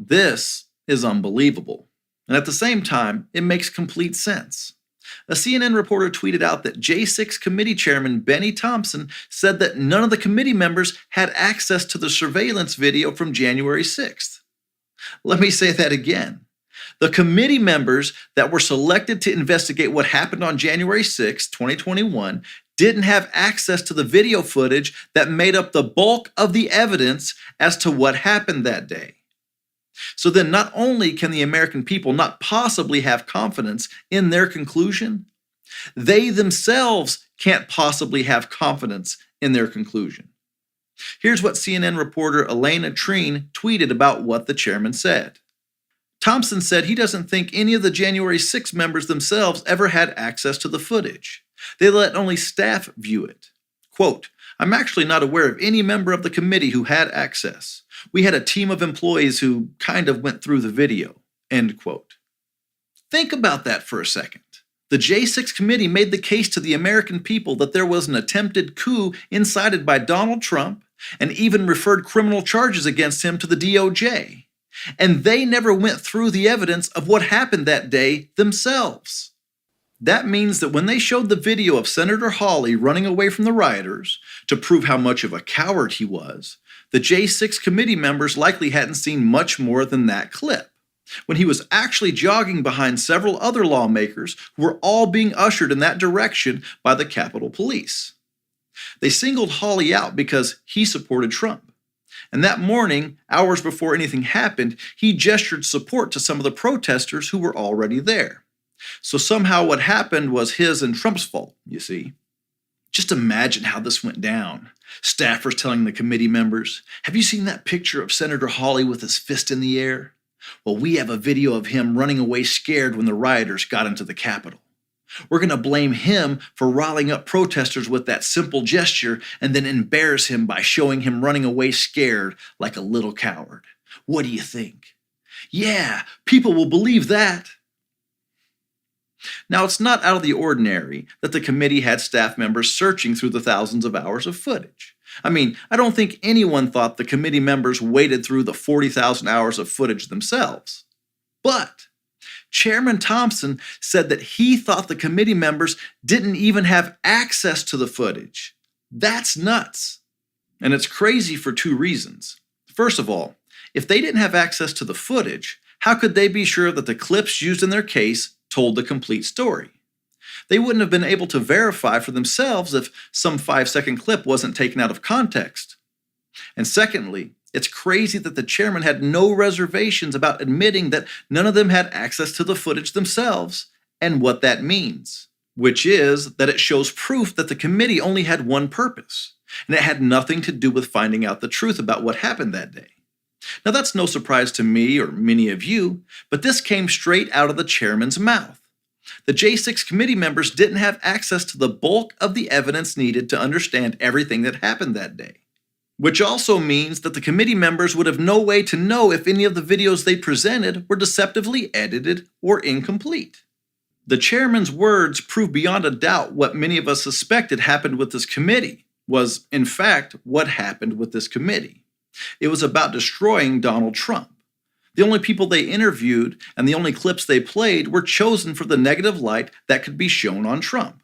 This is unbelievable. And at the same time, it makes complete sense. A CNN reporter tweeted out that J6 committee chairman Benny Thompson said that none of the committee members had access to the surveillance video from January 6th. Let me say that again. The committee members that were selected to investigate what happened on January 6, 2021, didn't have access to the video footage that made up the bulk of the evidence as to what happened that day. So then not only can the American people not possibly have confidence in their conclusion, they themselves can't possibly have confidence in their conclusion. Here's what CNN reporter Elena Treen tweeted about what the chairman said. Thompson said he doesn't think any of the January 6 members themselves ever had access to the footage. They let only staff view it. Quote, I'm actually not aware of any member of the committee who had access. We had a team of employees who kind of went through the video, end quote. Think about that for a second. The J6 committee made the case to the American people that there was an attempted coup incited by Donald Trump and even referred criminal charges against him to the DOJ. And they never went through the evidence of what happened that day themselves. That means that when they showed the video of Senator Hawley running away from the rioters to prove how much of a coward he was, the J6 committee members likely hadn't seen much more than that clip, when he was actually jogging behind several other lawmakers who were all being ushered in that direction by the Capitol Police. They singled Hawley out because he supported Trump. And that morning, hours before anything happened, he gestured support to some of the protesters who were already there. So somehow what happened was his and Trump's fault, you see. Just imagine how this went down. Staffers telling the committee members, have you seen that picture of Senator Hawley with his fist in the air? Well, we have a video of him running away scared when the rioters got into the Capitol. We're going to blame him for riling up protesters with that simple gesture and then embarrass him by showing him running away scared like a little coward. What do you think? Yeah, people will believe that. Now, it's not out of the ordinary that the committee had staff members searching through the thousands of hours of footage. I mean, I don't think anyone thought the committee members waded through the 40,000 hours of footage themselves. But Chairman Thompson said that he thought the committee members didn't even have access to the footage. That's nuts. And it's crazy for two reasons. First of all, if they didn't have access to the footage, how could they be sure that the clips used in their case told the complete story? They wouldn't have been able to verify for themselves if some 5-second clip wasn't taken out of context. And secondly, it's crazy that the chairman had no reservations about admitting that none of them had access to the footage themselves and what that means, which is that it shows proof that the committee only had one purpose, and it had nothing to do with finding out the truth about what happened that day. Now, that's no surprise to me or many of you, but this came straight out of the chairman's mouth. The J6 committee members didn't have access to the bulk of the evidence needed to understand everything that happened that day, which also means that the committee members would have no way to know if any of the videos they presented were deceptively edited or incomplete. The chairman's words prove beyond a doubt what many of us suspected happened with this committee was, in fact, what happened with this committee. It was about destroying Donald Trump. The only people they interviewed and the only clips they played were chosen for the negative light that could be shown on Trump.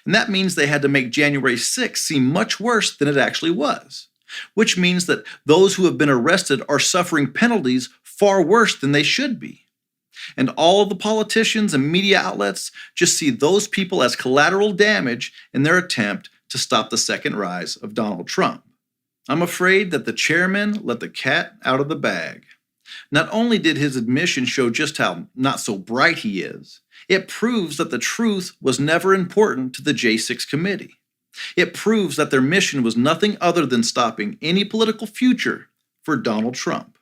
And that means they had to make January 6th seem much worse than it actually was, which means that those who have been arrested are suffering penalties far worse than they should be. And all of the politicians and media outlets just see those people as collateral damage in their attempt to stop the second rise of Donald Trump. I'm afraid that the chairman let the cat out of the bag. Not only did his admission show just how not so bright he is, it proves that the truth was never important to the J6 committee. It proves that their mission was nothing other than stopping any political future for Donald Trump.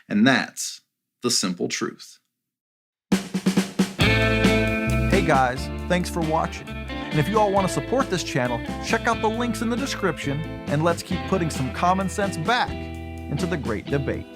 And that's the simple truth. Hey guys, thanks for watching. And if you all want to support this channel, check out the links in the description and let's keep putting some common sense back into the great debate.